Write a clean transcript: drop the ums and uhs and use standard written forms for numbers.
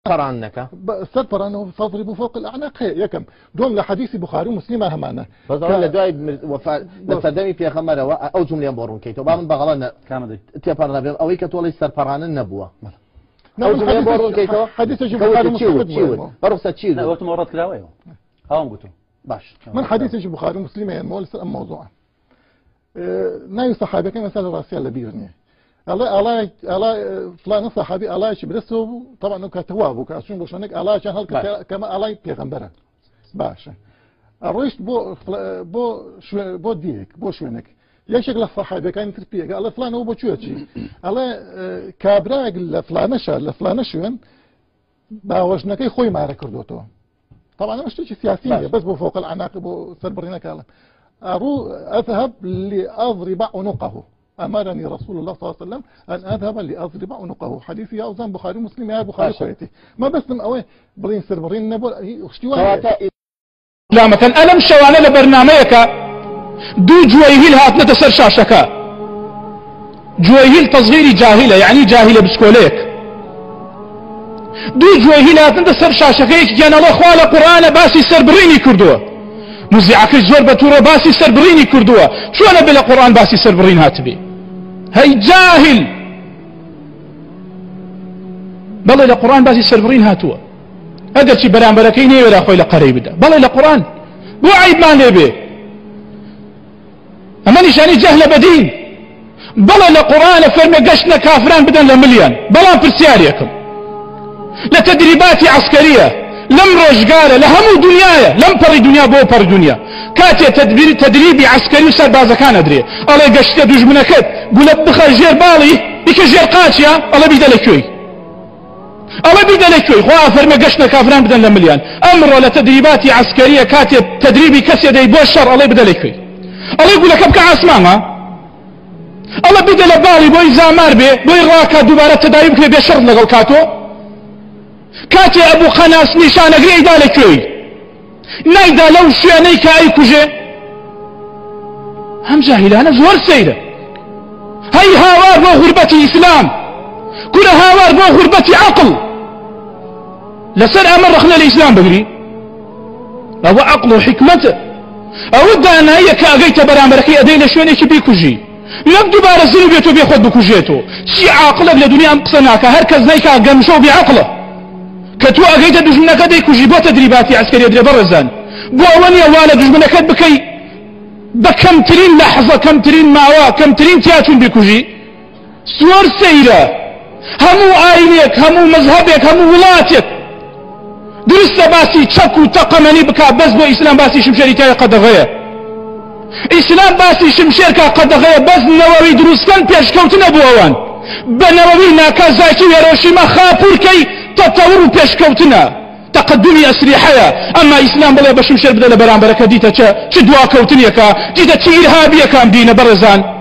فرانك سد فرانه فاضرب فوق الاعناق يكم دوم لحديث بخاري ومسلم همانه بس ولا دواي وفاء لفردمي في خمره او جمله بورون كيتو بامن بغلنا كامل تيفرنا او يكتولي سر فران النبوه او جمله بورون كيتو حديث بخاري ومسلم برخصه تشيز وقت مرات كده وين هاهم قلتوا باش من حديث بخاري ومسلم يعني مول موضوع ناي صحابي كان مثلا راسي على بيرني الله فلان صحابي الله يشبرسه طبعا كتواب وكاشون بوشنك الله عشان هلك كما الله بيغمبره باشا الرئيس بو ديك بو شوينك يا شكل الصحابي كان تربيه قال فلان هو بوشوتشي الله كابرا فلان شال فلان شوين باوجنك خوي ما ركردوتو طبعا مش شيء سياسيه بس بو فوق العناق بو سربرينا قال اذهب لاضرب عنقه أمرني رسول الله صلى الله عليه وسلم أن أذهب لأضرب عنقه حديث يا أوزان بخاري مسلم يا بخاري كويتي ما بس أوي برين سربرين نبول لا مثلا ألم شوانا لبرنامجك دو جويهيل هات نتسر شاشكا جويهيل تصغيري جاهلة يعني جاهلة بسكوليك دو جويهيل هات نتسر شاشكا جانا الله خوالة قرآن باسي سربريني كردوه مزيعك زور بتورة باسي سربريني كردوه شو أنا بلا قرآن باسي سربرين هاتبي هاي جاهل بلا إلى قرآن باسي سربرين هاتوا هذا شي بران بركيني ولا أخوي لقريب ده بلا إلى قرآن بو عيب ما نبي أما نشاني جهل بدين بلا إلى قرآن فرمي قشنا كافران بدن لمليان بلا فرسياريكم لتدريبات عسكرية لم رجقارة لهمو دنيايا لم بري دنيا بو بري دنيا كاتي تدريبي عسكري وسر بازا كان ادري الله قشت دجمنكت قول بخر جير بالي بك جير قاتيا الله بيدلكوي الله بيدلكوي خوا فرما قشنا كافران بدن لمليان امر لتدريبات عسكريه كاتي تدريبي كسي دي بو الشر الله بيدلكوي الله يقول لك ابكى عسماما الله بيدل بالي بو زامار بي بو راكا دوباره تدايم كي بشر لغل كاتو كاتي ابو خناس نشان اقري دالكوي نايدا لو شواني كاي كوجي هم جاهلة انا زور سيدة هاي هاوار بو غربتي اسلام كل هاوار بو غربتي عقل لسر امرخنا الاسلام بقري او عقل وحكمته اود ان هي كاقيت برامركي ادين شواني كي بيكوجي يبدو بارزينو بيتو بيخد بكوجيتو شي عاقل لدنيا مقصناك هركز نايكا قمشو بعقله كتو اجيت دجمنك ديك وجيبو تدريباتي عسكريه دري برزان بو اولنيا والا دجمنك بكي بكم ترين لحظه كم ترين ماوا كم ترين تياتون بكوجي سور سيره همو عائلك همو مذهبك همو ولاتك درست باسي تشكو تقمني بكا بس بو اسلام باسي شمشيري تاي قدغيه اسلام باسي شمشيركا قدغيه بس نووي دروس كان بيش كوتنا بو اوان بنووي ناكازاكي هيروشيما خابوركي تطور بيشكوتنا تقدمي أسريحية أما إسلام بلا بشمشير بدل بران بركة ديتا چه دوا كوتنيكا ديتا چه إرهابية كام دين برزان